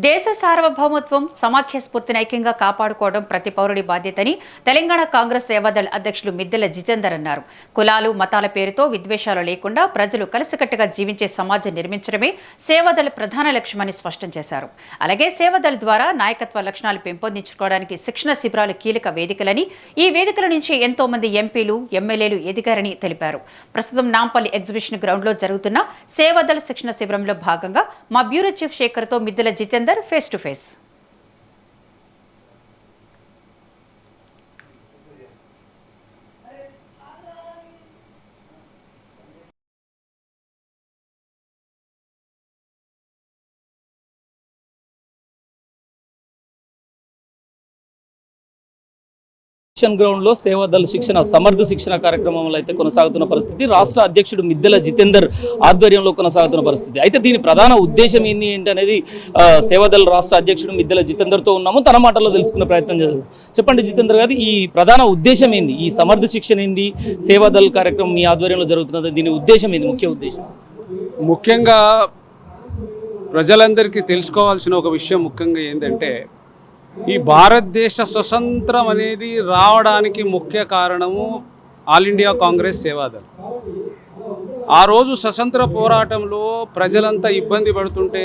దేశ సార్వభౌమత్వం సమాఖ్య స్ఫూర్తిని ఐక్యంగా కాపాడుకోవడం ప్రతి పౌరుడి బాధ్యతని తెలంగాణ కాంగ్రెస్ సేవాదళ అధ్యక్షులు మిద్దెల జితేందర్ అన్నారు. కులాలు మతాల పేరుతో విద్వేషాలు లేకుండా ప్రజలు కలిసికట్టుగా జీవించే సమాజం నిర్మించడమే సేవాదళ ప్రధాన లక్ష్యమని స్పష్టం చేశారు. అలాగే సేవాదళ ద్వారా నాయకత్వ లక్షణాలు పెంపొందించుకోవడానికి శిక్షణ శిబిరాలు కీలక వేదికలని, ఈ వేదికల నుంచి ఎంతో మంది ఎంపీలు ఎమ్మెల్యేలు ఎదిగారని తెలిపారు. ప్రస్తుతం నాంపల్లి ఎగ్జిబిషన్ గ్రౌండ్ లో జరుగుతున్న సేవాదళ శిక్షణ శిబిరంలో భాగంగా మా బ్యూరో చీఫ్ శేఖర్ తో Middela Jitender face to face. Ground లో సేవాదళ శిక్షణ సమర్థ శిక్షణ కార్యక్రమంలో అయితే కొనసాగుతున్న పరిస్థితి. రాష్ట్ర అధ్యక్షుడు మిద్దెల జితేందర్ ఆధ్వర్యంలో కొనసాగుతున్న పరిస్థితి. అయితే దీని ప్రధాన ఉద్దేశం ఏంటి అనేది సేవాదళ రాష్ట్ర అధ్యక్షుడు మిద్దెల జితేందర్ తో ఉన్నాము, తన మాటల్లో తెలుసుకునే ప్రయత్నం చేద్దాం. చెప్పండి జితేందర్ గారు, ఈ ప్రధాన ఉద్దేశం ఏంది? ఈ సమర్థ శిక్షణ ఏంది? సేవాదళ కార్యక్రమం మీ ఆధ్వర్యంలో జరుగుతున్నది, దీని ఉద్దేశం ఏంది? ముఖ్య ఉద్దేశం ముఖ్యంగా ప్రజలందరికీ తెలుసుకోవాల్సిన ఒక విషయం ముఖ్యంగా ఏంటంటే, ఈ భారతదేశ స్వతంత్రం అనేది రావడానికి ముఖ్య కారణము ఆల్ ఇండియా కాంగ్రెస్ సేవాదళ. ఆ రోజు స్వతంత్ర పోరాటంలో ప్రజలంతా ఇబ్బంది పడుతుంటే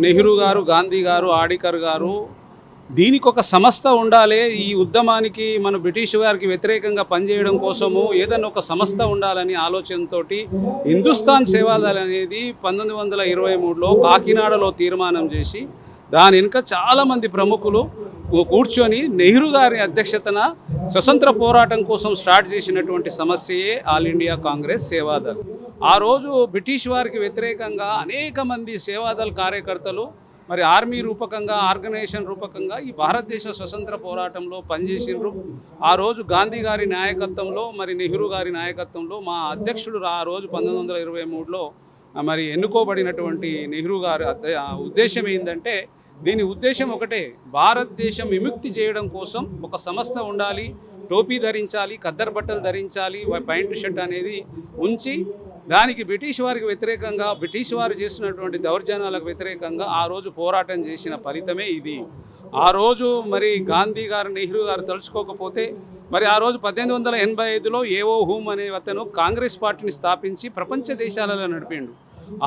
నెహ్రూ గారు, గాంధీ గారు, ఆడికర్ గారు దీనికి ఒక సంస్థ ఉండాలి, ఈ ఉద్యమానికి మన బ్రిటిష్ వారికి వ్యతిరేకంగా పనిచేయడం కోసము ఏదైనా ఒక సంస్థ ఉండాలని ఆలోచనతో హిందుస్థాన్ సేవాదళ అనేది 1923లో కాకినాడలో తీర్మానం చేసి దాని వెనుక చాలామంది ప్రముఖులు కూర్చొని నెహ్రూ గారి అధ్యక్షతన స్వతంత్ర పోరాటం కోసం స్టార్ట్ చేసినటువంటి సమస్యయే ఆల్ ఇండియా కాంగ్రెస్ సేవాదళ. ఆ రోజు బ్రిటిష్ వారికి వ్యతిరేకంగా అనేక మంది సేవాదళ కార్యకర్తలు మరి ఆర్మీ రూపకంగా, ఆర్గనైజేషన్ రూపకంగా ఈ భారతదేశ స్వతంత్ర పోరాటంలో పనిచేసినారు. ఆ రోజు గాంధీ గారి నాయకత్వంలో, మరి నెహ్రూ గారి నాయకత్వంలో మా అధ్యక్షుడు ఆ రోజు 1923లో మరి ఎన్నుకోబడినటువంటి నెహ్రూ గారి ఉద్దేశం ఏంటంటే, దీని ఉద్దేశం ఒకటే, భారతదేశం విముక్తి చేయడం కోసం ఒక సంస్థ ఉండాలి, టోపీ ధరించాలి, ఖద్దరు బట్టలు ధరించాలి, ప్యాంటు షర్ట్ అనేది ఉంచి దానికి బ్రిటిష్ వారికి వ్యతిరేకంగా, బ్రిటిష్ వారు చేస్తున్నటువంటి దౌర్జన్యాలకు వ్యతిరేకంగా ఆ రోజు పోరాటం చేసిన ఫలితమే ఇది. ఆ రోజు మరి గాంధీ గారు, నెహ్రూ గారు తలుచుకోకపోతే మరి ఆ రోజు 1885లో ఏవో హూమ్ అనే అతను కాంగ్రెస్ పార్టీని స్థాపించి ప్రపంచ దేశాలలో నడిపిండు.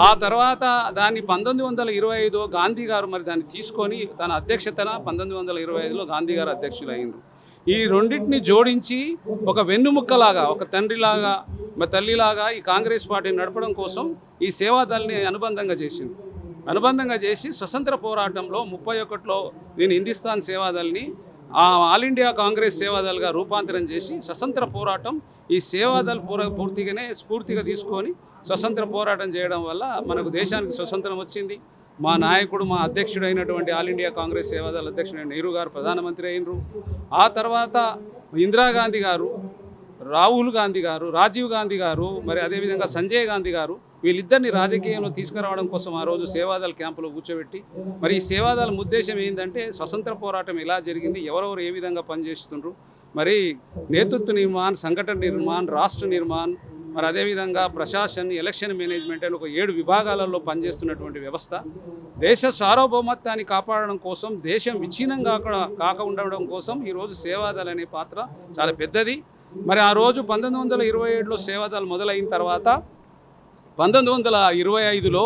ఆ తర్వాత దాన్ని 1925 గాంధీ గారు మరి దాన్ని తీసుకొని తన అధ్యక్షతన 1925లో గాంధీ గారు అధ్యక్షులు అయ్యారు. ఈ రెండింటిని జోడించి ఒక వెన్నుముక్కలాగా, ఒక తండ్రిలాగా, మా తల్లిలాగా ఈ కాంగ్రెస్ పార్టీని నడపడం కోసం ఈ సేవాదళని అనుబంధంగా చేసి స్వతంత్ర పోరాటంలో 31లో దీని హిందుస్థాన్ సేవాదళని ఆల్ ఇండియా కాంగ్రెస్ సేవాదళగా రూపాంతరం చేసి స్వతంత్ర పోరాటం ఈ సేవాదళ స్ఫూర్తిగా తీసుకొని స్వతంత్ర పోరాటం చేయడం వల్ల మనకు దేశానికి స్వతంత్రం వచ్చింది. మా నాయకుడు, మా అధ్యక్షుడు అయినటువంటి ఆల్ ఇండియా కాంగ్రెస్ సేవాదళ అధ్యక్షుడు నెహ్రూ గారు ప్రధానమంత్రి అయినరు. ఆ తర్వాత ఇందిరాగాంధీ గారు, రాహుల్ గాంధీ గారు, రాజీవ్ గాంధీ గారు, మరి అదేవిధంగా సంజయ్ గాంధీ గారు వీళ్ళిద్దరిని రాజకీయంలో తీసుకురావడం కోసం ఆ రోజు సేవాదళ క్యాంపులో కూర్చోబెట్టి మరి ఈ సేవాదళ ఉద్దేశం ఏంటంటే, స్వతంత్ర పోరాటం ఎలా జరిగింది, ఎవరెవరు ఏ విధంగా పనిచేస్తుండ్రు, మరి నేతృత్వ నిర్మాణ్, సంఘటన నిర్మాణ్, రాష్ట్ర నిర్మాణ్, మరి అదేవిధంగా ప్రశాసన్, ఎలక్షన్ మేనేజ్మెంట్ అని ఒక 7 విభాగాలలో పనిచేస్తున్నటువంటి వ్యవస్థ. దేశ సార్వభౌమత్వాన్ని కాపాడడం కోసం, దేశం విచ్ఛిన్నంగా కాక ఉండడం కోసం ఈరోజు సేవాదళ అనే పాత్ర చాలా పెద్దది. మరి ఆ రోజు 1927లో సేవాదళ మొదలైన తర్వాత 1925లో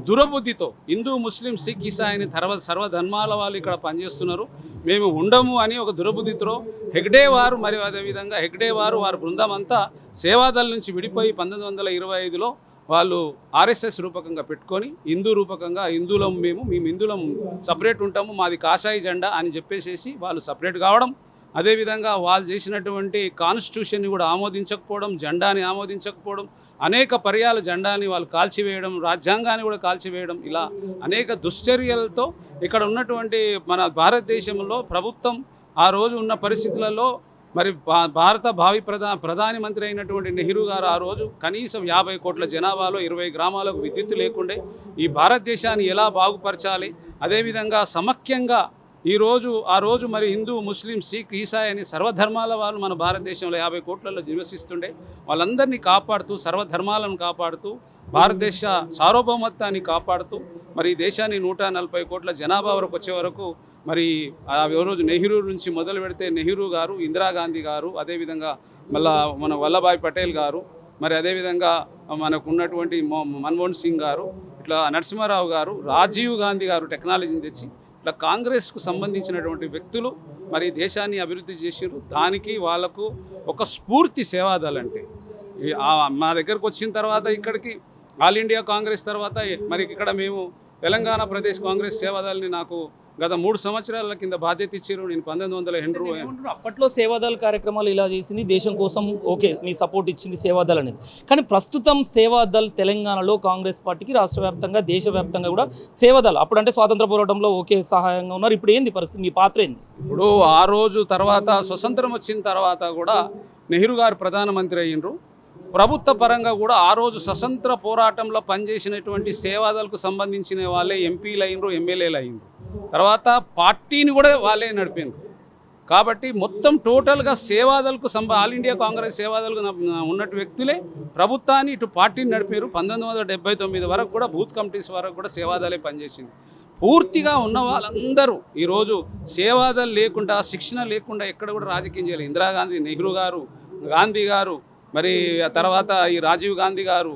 దురబుద్ధితో హిందూ, ముస్లిం, సిక్, ఇసాయిని సర్వధర్మాల వాళ్ళు ఇక్కడ పనిచేస్తున్నారు, మేము ఉండము అని ఒక దురబుద్ధితో హెగ్డే వారు, మరియు అదేవిధంగా హెగ్డే వారు వారి బృందం అంతా సేవాదళ నుంచి విడిపోయి 1925లో వాళ్ళు ఆర్ఎస్ఎస్ రూపకంగా పెట్టుకొని హిందూ రూపకంగా హిందువులం, మేము హిందువులం సపరేట్ ఉంటాము, మాది కాషాయి జెండా అని చెప్పేసేసి వాళ్ళు సపరేట్ కావడం. అదేవిధంగా వాళ్ళు చేసినటువంటి కాన్స్టిట్యూషన్ని కూడా ఆమోదించకపోవడం, జెండాని ఆమోదించకపోవడం, అనేక పర్యాల జెండాని వాళ్ళు కాల్చివేయడం, రాజ్యాంగాన్ని కూడా కాల్చివేయడం, ఇలా అనేక దుశ్చర్యలతో ఇక్కడ ఉన్నటువంటి మన భారతదేశంలో ప్రభుత్వం ఆ రోజు ఉన్న పరిస్థితులలో మరి భారత భావి ప్రధానమంత్రి అయినటువంటి నెహ్రూ గారు ఆ రోజు కనీసం 50 కోట్ల జనాభాలో 20 గ్రామాలకు విద్యుత్ లేకుండే ఈ భారతదేశాన్ని ఎలా బాగుపరచాలి, అదేవిధంగా సమైక్యంగా ఆ రోజు మరి హిందూ, ముస్లిం, సిక్, ఈసాయి అని సర్వధర్మాల వాళ్ళు మన భారతదేశంలో 50 కోట్లలో నివసిస్తుండే వాళ్ళందరినీ కాపాడుతూ, సర్వధర్మాలను కాపాడుతూ, భారతదేశ సార్వభౌమత్వాన్ని కాపాడుతూ మరి ఈ దేశాన్ని 140 కోట్ల జనాభా వరకు వచ్చే వరకు మరి ఆ రోజు నెహ్రూ నుంచి మొదలు పెడితే నెహ్రూ గారు, ఇందిరాగాంధీ గారు, అదేవిధంగా మళ్ళా మన వల్లభాయ్ పటేల్ గారు, మరి అదేవిధంగా మనకు ఉన్నటువంటి మన్మోహన్ సింగ్ గారు, ఇట్లా నరసింహారావు గారు, రాజీవ్ గాంధీ గారు టెక్నాలజీని తెచ్చి ఇట్లా కాంగ్రెస్కు సంబంధించినటువంటి వ్యక్తులు మరి దేశాన్ని అభివృద్ధి చేసారు. దానికి వాళ్ళకు ఒక స్ఫూర్తి సేవాదల్ అంటే మా దగ్గరకు వచ్చిన తర్వాత ఇక్కడికి ఆల్ ఇండియా కాంగ్రెస్ తర్వాత మరి ఇక్కడ మేము తెలంగాణ ప్రదేశ్ కాంగ్రెస్ సేవాదల్ని నాకు గత 3 సంవత్సరాల కింద బాధ్యత ఇచ్చారు. నేను 1980 అప్పట్లో సేవాదళ కార్యక్రమాలు ఇలా చేసింది దేశం కోసం, ఓకే మీ సపోర్ట్ ఇచ్చింది సేవాదళ అనేది. కానీ ప్రస్తుతం సేవాదళ్ తెలంగాణలో కాంగ్రెస్ పార్టీకి రాష్ట్ర వ్యాప్తంగా, దేశవ్యాప్తంగా కూడా సేవాదళ అప్పుడంటే స్వాతంత్ర పోరాటంలో ఓకే సహాయంగా ఉన్నారు. ఇప్పుడు ఏంది పరిస్థితి, మీ పాత్ర ఏంది? ఇప్పుడు ఆ రోజు తర్వాత స్వతంత్రం వచ్చిన తర్వాత కూడా నెహ్రూ గారు ప్రధానమంత్రి అయ్యిండ్రు. ప్రభుత్వ పరంగా కూడా ఆ రోజు స్వతంత్ర పోరాటంలో పనిచేసినటువంటి సేవాదళకు సంబంధించిన వాళ్ళే ఎంపీలు అయినరు, ఎమ్మెల్యేలు అయినరు. తర్వాత పార్టీని కూడా వాళ్ళే నడిపినారు. కాబట్టి మొత్తం టోటల్గా సేవాదళకు ఆల్ ఇండియా కాంగ్రెస్ సేవాదళకు ఉన్నట్టు వ్యక్తులే ప్రభుత్వాన్ని ఇటు పార్టీని నడిపారు. 1979 వరకు కూడా బూత్ కమిటీస్ వరకు కూడా సేవాదళే పనిచేసింది. పూర్తిగా ఉన్న వాళ్ళందరూ ఈరోజు సేవాదళ లేకుండా, శిక్షణ లేకుండా ఎక్కడ కూడా రాజకీయం చేయలేదు. ఇందిరాగాంధీ, నెహ్రూ గారు, గాంధీ గారు, మరి ఆ తర్వాత ఈ రాజీవ్ గాంధీ గారు,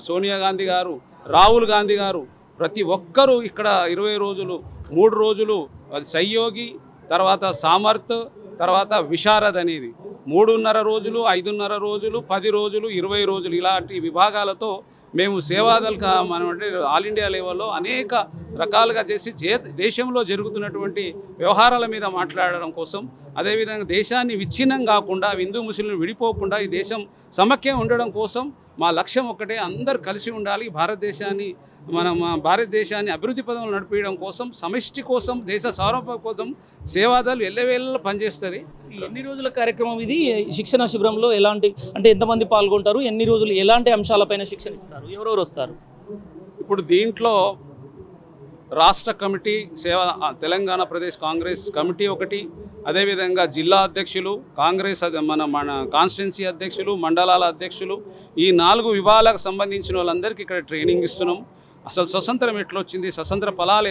సోనియా గాంధీ గారు, రాహుల్ గాంధీ గారు, ప్రతి ఒక్కరూ ఇక్కడ 20 రోజులు, 3 రోజులు అది సహయోగి, తర్వాత సామర్థ్, తర్వాత విశారద్ అనేది 3.5 రోజులు, 5.5 రోజులు, 10 రోజులు, 20 రోజులు ఇలాంటి విభాగాలతో మేము సేవాదళ మనం అంటే ఆల్ ఇండియా లెవెల్లో అనేక రకాలుగా చేసి దేశంలో జరుగుతున్నటువంటి వ్యవహారాల మీద మాట్లాడడం కోసం, అదేవిధంగా దేశాన్ని విచ్ఛిన్నం కాకుండా, హిందూ ముస్లింలు విడిపోకుండా ఈ దేశం సమైక్యం ఉండడం కోసం మా లక్ష్యం ఒక్కటే, అందరు కలిసి ఉండాలి. భారతదేశాన్ని అభివృద్ధి పదంలో నడిపించడం కోసం, సమిష్టి కోసం, దేశ సార్వభౌమ కోసం సేవాదళ్ ఎల్లవేళలా పనిచేస్తుంది. ఎన్ని రోజుల కార్యక్రమం ఇది? శిక్షణ శిబిరంలో ఎలాంటి, అంటే ఎంతమంది పాల్గొంటారు, ఎన్ని రోజులు, ఎలాంటి అంశాలపైన శిక్షణ ఇస్తారు, ఎవరెవరు వస్తారు? ఇప్పుడు దీంట్లో రాష్ట్ర కమిటీ, తెలంగాణ ప్రదేశ్ కాంగ్రెస్ కమిటీ ఒకటి, అదేవిధంగా జిల్లా అధ్యక్షులు, కాంగ్రెస్ మన కాన్స్టిట్యున్సీ అధ్యక్షులు, మండలాల అధ్యక్షులు, ఈ 4 విభాగాలకు సంబంధించిన వాళ్ళందరికీ ఇక్కడ ట్రైనింగ్ ఇస్తున్నాం. అసలు స్వతంత్రం ఎట్లా వచ్చింది, స్వతంత్ర ఫలాలు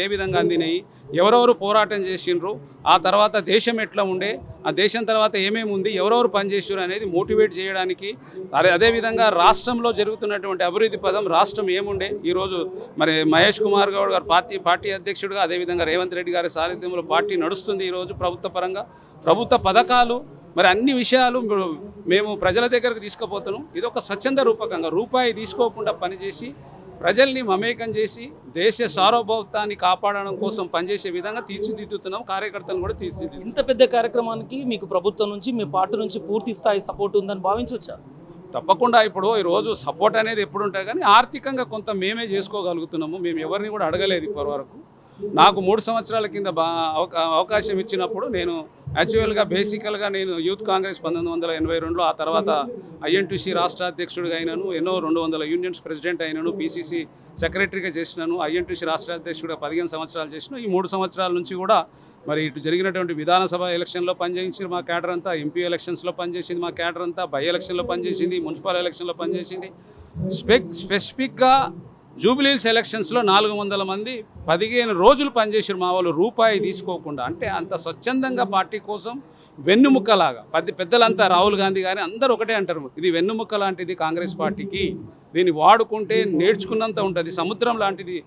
ఏ విధంగా అందినాయి, ఎవరెవరు పోరాటం చేసిండ్రు, ఆ తర్వాత దేశం ఎట్లా ఉండే, ఆ దేశం తర్వాత ఏమేమి ఉంది, ఎవరెవరు పనిచేసారు అనేది మోటివేట్ చేయడానికి, అదేవిధంగా రాష్ట్రంలో జరుగుతున్నటువంటి అభివృద్ధి పదం, రాష్ట్రం ఏముండే, ఈరోజు మరి మహేష్ కుమార్ గౌడ్ గారు పార్టీ అధ్యక్షుడిగా, అదేవిధంగా రేవంత్ రెడ్డి గారి సారథ్యంలో పార్టీ నడుస్తుంది. ఈరోజు ప్రభుత్వ పరంగా ప్రభుత్వ పథకాలు, మరి అన్ని విషయాలు మేము ప్రజల దగ్గరకు తీసుకుపోతున్నాం. ఇది ఒక స్వచ్ఛంద రూపకంగా రూపాయి తీసుకోకుండా పనిచేసి ప్రజల్ని మమేకం చేసి దేశ సార్వభౌమత్వాన్ని కాపాడడం కోసం పనిచేసే విధంగా తీర్చిదిద్దుతున్నాం. కార్యకర్తలను కూడా తీర్చిదిద్దుతున్నాం. ఇంత పెద్ద కార్యక్రమానికి మీకు ప్రభుత్వం నుంచి, మీ పార్టీ నుంచి పూర్తి స్థాయి సపోర్ట్ ఉందని భావించవచ్చా? తప్పకుండా. ఇప్పుడు ఈరోజు సపోర్ట్ అనేది ఎప్పుడు ఉంటుంది, కానీ ఆర్థికంగా కొంత మేమే చేసుకోగలుగుతున్నాము. మేము ఎవరిని కూడా అడగలేదు ఇప్పటివరకు. నాకు 3 సంవత్సరాల కింద అవకాశం ఇచ్చినప్పుడు నేను యాక్చువల్గా బేసికల్గా నేను యూత్ కాంగ్రెస్ 1982లో, ఆ తర్వాత INTC రాష్ట్ర అధ్యక్షుడిగా అయినాను, ఎన్నో 200 యూనియన్స్ ప్రెసిడెంట్ అయినాను, PCC సెక్రటరీగా చేసినాను, INTC రాష్ట్ర అధ్యక్షుడిగా 15 సంవత్సరాలు చేసినాను. ఈ 3 సంవత్సరాల నుంచి కూడా మరి ఇటు జరిగినటువంటి విధానసభ ఎలక్షన్లో పనిచేసింది మా క్యాడర్ అంతా, MP ఎలక్షన్స్లో పనిచేసింది మా క్యాడర్ అంతా, బై ఎలక్షన్లో పనిచేసింది, మున్సిపల్ ఎలక్షన్లో పనిచేసింది. స్పెసిఫిక్గా జూబిలీస్ ఎలక్షన్స్లో 400 మంది 15 రోజులు పనిచేసారు మా వాళ్ళు, రూపాయి తీసుకోకుండా. అంటే అంత స్వచ్ఛందంగా పార్టీ కోసం వెన్నుముక్కలాగా పెద్దలంతా, రాహుల్ గాంధీ కానీ అందరూ ఒకటే అంటారు, ఇది వెన్నుముక్క లాంటిది కాంగ్రెస్ పార్టీకి, దీన్ని వాడుకుంటే నేర్చుకున్నంత ఉంటుంది, సముద్రం లాంటిది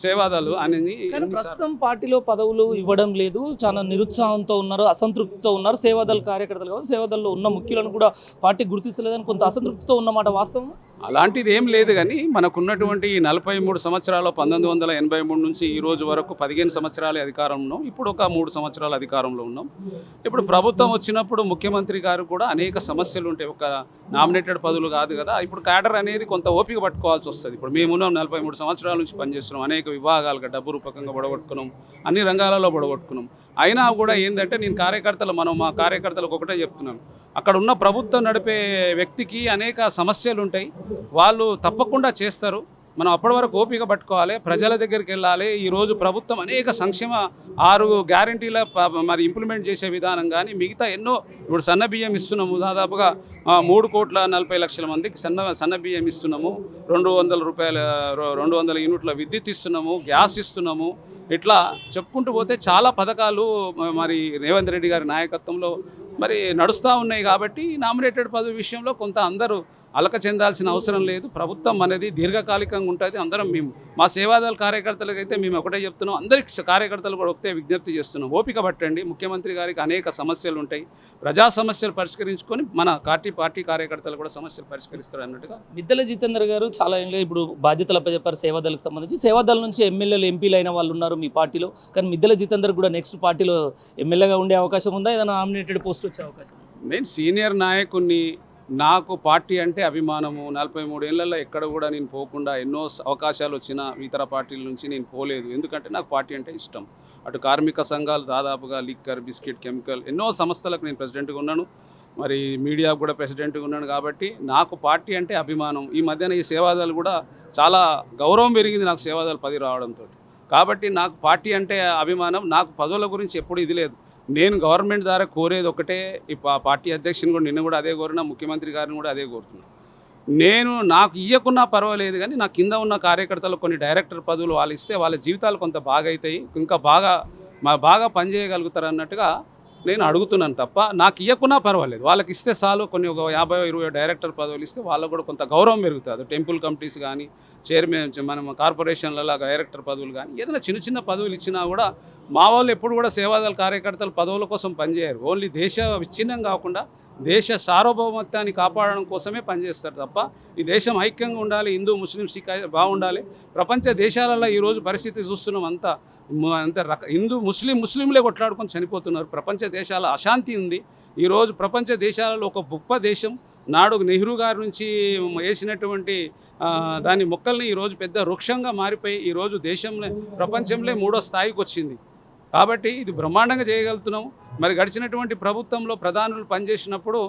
సేవాదళ్ అనేది. ప్రస్తుతం పార్టీలో పదవులు ఇవ్వడం లేదు, చాలా నిరుత్సాహంతో ఉన్నారు, అసంతృప్తితో ఉన్నారు. సేవాదళ కార్యకర్తలు కావచ్చు, సేవాదళలో ఉన్న ముఖ్యులను కూడా పార్టీ గుర్తిస్తలేదని కొంత అసంతృప్తితో ఉన్నమాట వాస్తవం? అలాంటిది ఏం లేదు, కానీ మనకున్నటువంటి ఈ 43 సంవత్సరాలు, 1983 నుంచి ఈ రోజు వరకు 15 సంవత్సరాల అధికారంలో ఉన్నాం. ఇప్పుడు ఒక 3 సంవత్సరాల అధికారంలో ఉన్నాం. ఇప్పుడు ప్రభుత్వం వచ్చినప్పుడు ముఖ్యమంత్రి గారు కూడా అనేక సమస్యలు ఉంటాయి, ఒక నామినేటెడ్ పదవులు కాదు కదా. ఇప్పుడు క్యాడర్ అనేది కొంత ఓపిక పట్టుకోవాల్సి వస్తుంది. ఇప్పుడు మేమున్నాం 43 సంవత్సరాల నుంచి పనిచేస్తున్నాం, అనేక విభాగాలుగా డబ్బు రూపకంగా బొడగొట్టుకున్నాం, అన్ని రంగాలలో బొడగొట్టుకున్నాం. అయినా కూడా ఏంటంటే నేను మా కార్యకర్తలకు ఒకటే చెప్తున్నాను, అక్కడ ఉన్న ప్రభుత్వం నడిపే వ్యక్తికి అనేక సమస్యలు ఉంటాయి, వాళ్ళు తప్పకుండా చేస్తారు. మనం అప్పటి వరకు ఓపిక పట్టుకోవాలి, ప్రజల దగ్గరికి వెళ్ళాలి. ఈరోజు ప్రభుత్వం అనేక సంక్షేమ 6 గ్యారంటీల మరి ఇంప్లిమెంట్ చేసే విధానం కానీ మిగతా ఎన్నో ఇప్పుడు సన్న బియ్యం ఇస్తున్నాము, దాదాపుగా 3,40,00,000 మందికి సన్న బియ్యం ఇస్తున్నాము, 200 రూపాయల 200 యూనిట్ల విద్యుత్ ఇస్తున్నాము, గ్యాస్ ఇస్తున్నాము. ఇట్లా చెప్పుకుంటూ పోతే చాలా పథకాలు మరి రేవంత్ రెడ్డి గారి నాయకత్వంలో మరి నడుస్తూ ఉన్నాయి. కాబట్టి నామినేటెడ్ పదవి విషయంలో కొంత అందరూ అలక చెందాల్సిన అవసరం లేదు. ప్రభుత్వం అనేది దీర్ఘకాలికంగా ఉంటుంది. అందరం మేము మా సేవాదళ కార్యకర్తలకు అయితే మేము ఒకటే చెప్తున్నాం, అందరికి కార్యకర్తలు కూడా ఒకటే విజ్ఞప్తి చేస్తున్నాం, ఓపిక పట్టండి. ముఖ్యమంత్రి గారికి అనేక సమస్యలు ఉంటాయి, ప్రజా సమస్యలు పరిష్కరించుకొని మన పార్టీ కార్యకర్తలు కూడా సమస్యలు పరిష్కరిస్తారు అన్నట్టుగా. మిద్దెల జితేందర్ గారు చాలా ఏళ్ళుగా ఇప్పుడు బాధ్యతలు అప్పచెప్పారు సేవాదళకు సంబంధించి. సేవాదళ నుంచి ఎమ్మెల్యేలు ఎంపీలు అయిన వాళ్ళు ఉన్నారు మీ పార్టీలో, కానీ మిద్దెల జితేందర్ కూడా నెక్స్ట్ పార్టీలో ఎమ్మెల్యేగా ఉండే అవకాశం ఉందా? ఏదైనా నామినేటెడ్ పోస్ట్ వచ్చే అవకాశం? నేను సీనియర్ నాయకుడిని, నాకు పార్టీ అంటే అభిమానము. 43 ఏళ్లలో ఎక్కడ కూడా నేను పోకుండా ఎన్నో అవకాశాలు వచ్చిన ఇతర పార్టీల నుంచి నేను పోలేదు. ఎందుకంటే నాకు పార్టీ అంటే ఇష్టం. అటు కార్మిక సంఘాలు దాదాపుగా లిక్కర్, బిస్కెట్, కెమికల్ ఎన్నో సంస్థలకు నేను ప్రెసిడెంట్గా ఉన్నాను, మరి మీడియా కూడా ప్రెసిడెంట్గా ఉన్నాను. కాబట్టి నాకు పార్టీ అంటే అభిమానం. ఈ మధ్యన ఈ సేవాదళాలు కూడా చాలా గౌరవం పెరిగింది నాకు సేవాదళ పదవి రావడంతో. కాబట్టి నాకు పార్టీ అంటే అభిమానం. నాకు పదవుల గురించి ఎప్పుడు ఇది లేదు. నేను గవర్నమెంట్ ద్వారా కోరేది ఒకటే, ఈ పార్టీ అధ్యక్షుని కూడా నిన్న కూడా అదే కోరినా, ముఖ్యమంత్రి గారిని కూడా అదే కోరుతున్నాను. నాకు ఇవ్వకున్నా పర్వాలేదు, కానీ నా కింద ఉన్న కార్యకర్తలు కొన్ని డైరెక్టర్ పదవులు వాళ్ళు ఇస్తే వాళ్ళ జీవితాలు కొంత బాగా అవుతాయి, ఇంకా బాగా పనిచేయగలుగుతారు అన్నట్టుగా నేను అడుగుతున్నాను తప్ప నాకు ఇవ్వకున్నా పర్వాలేదు. వాళ్ళకి ఇస్తే చాలు. కొన్ని ఒక 50-20 డైరెక్టర్ పదవులు ఇస్తే వాళ్ళకు కూడా కొంత గౌరవం పెరుగుతుంది. టెంపుల్ కమిటీస్ కానీ, చైర్మన్, మనం కార్పొరేషన్లలో డైరెక్టర్ పదవులు కానీ ఏదైనా చిన్న పదవులు ఇచ్చినా కూడా మా వాళ్ళు ఎప్పుడు కూడా సేవాదళ కార్యకర్తలు పదవుల కోసం పనిచేయరు. ఓన్లీ దేశ విచ్ఛిన్నం కాకుండా దేశ సార్వభౌమత్వాన్ని కాపాడడం కోసమే పనిచేస్తారు తప్ప ఈ దేశం ఐక్యంగా ఉండాలి, హిందూ ముస్లిం సిక్ బాగుండాలి. ప్రపంచ దేశాలలో ఈరోజు పరిస్థితి చూస్తున్నాం, అంతా హిందూ ముస్లింలే కొట్లాడుకొని చనిపోతున్నారు. ప్రపంచ దేశాల అశాంతి ఉంది. ఈరోజు ప్రపంచ దేశాలలో ఒక గొప్ప దేశం నాడు నెహ్రూ గారి నుంచి వేసినటువంటి దాని మొక్కల్ని ఈరోజు పెద్ద వృక్షంగా మారిపోయి ఈరోజు దేశంలో ప్రపంచంలో 3వ స్థాయికి వచ్చింది. కాబట్టి ఇది బ్రహ్మాండంగా చేయగలుగుతున్నాము. మరి గడిచినటువంటి ప్రభుత్వంలో ప్రధానులు పనిచేసినప్పుడు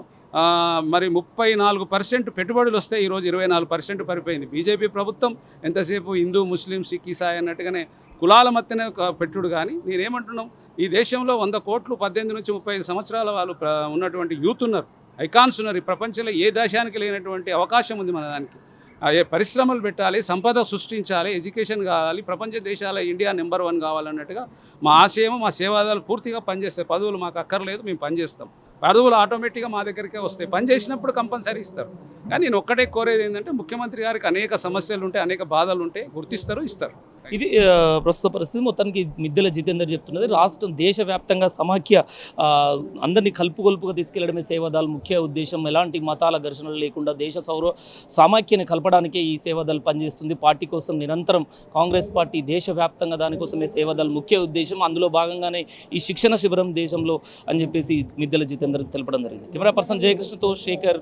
మరి 34% పెట్టుబడులు వస్తాయి, ఈరోజు 24% పడిపోయింది. బీజేపీ ప్రభుత్వం ఎంతసేపు హిందూ ముస్లిం సిక్ ఈసాయి అన్నట్టుగానే కులాల మధ్యనే పెట్టుడు. కానీ నేనేమంటున్నాం, ఈ దేశంలో 100 కోట్లు 18 నుంచి 35 సంవత్సరాల వాళ్ళు ఉన్నటువంటి యూత్ ఉన్నారు, ఐకాన్స్ ఉన్నారు. ఈ ప్రపంచంలో ఏ దేశానికి లేనటువంటి అవకాశం ఉంది మన దానికి. ఏ పరిశ్రమలు పెట్టాలి, సంపద సృష్టించాలి, ఎడ్యుకేషన్ కావాలి, ప్రపంచ దేశాల ఇండియా నెంబర్ 1 కావాలన్నట్టుగా మా ఆశయం. మా సేవాదాలు పూర్తిగా పనిచేస్తాయి. పదవులు మాకు అక్కర్లేదు, మేము పనిచేస్తాం. పదవులు ఆటోమేటిక్గా మా దగ్గరికే వస్తాయి. పనిచేసినప్పుడు కంపల్సరీ ఇస్తారు. కానీ నేను ఒక్కటే కోరేది ఏంటంటే, ముఖ్యమంత్రి గారికి అనేక సమస్యలు ఉంటాయి, అనేక బాధలు ఉంటాయి, గుర్తిస్తారు, ఇస్తారు. ఇది ప్రస్తుత పరిస్థితి. మొత్తానికి మిద్దెల జితేందర్ చెప్తున్నది, రాష్ట్రం దేశవ్యాప్తంగా సమాఖ్య అందరినీ కలుపుగొలుపుగా తీసుకెళ్లడమే సేవాదళ ముఖ్య ఉద్దేశం. ఎలాంటి మతాల ఘర్షణలు లేకుండా దేశ సమాఖ్యని కలపడానికే ఈ సేవాదళ పనిచేస్తుంది. పార్టీ కోసం నిరంతరం కాంగ్రెస్ పార్టీ దేశవ్యాప్తంగా దానికోసమే సేవాదళ ముఖ్య ఉద్దేశం. అందులో భాగంగానే ఈ శిక్షణ శిబిరం దేశంలో అని చెప్పేసి మిద్దెల జితేందర్ తెలపడం జరిగింది. Camera person జయకృష్ణతో Shekhar,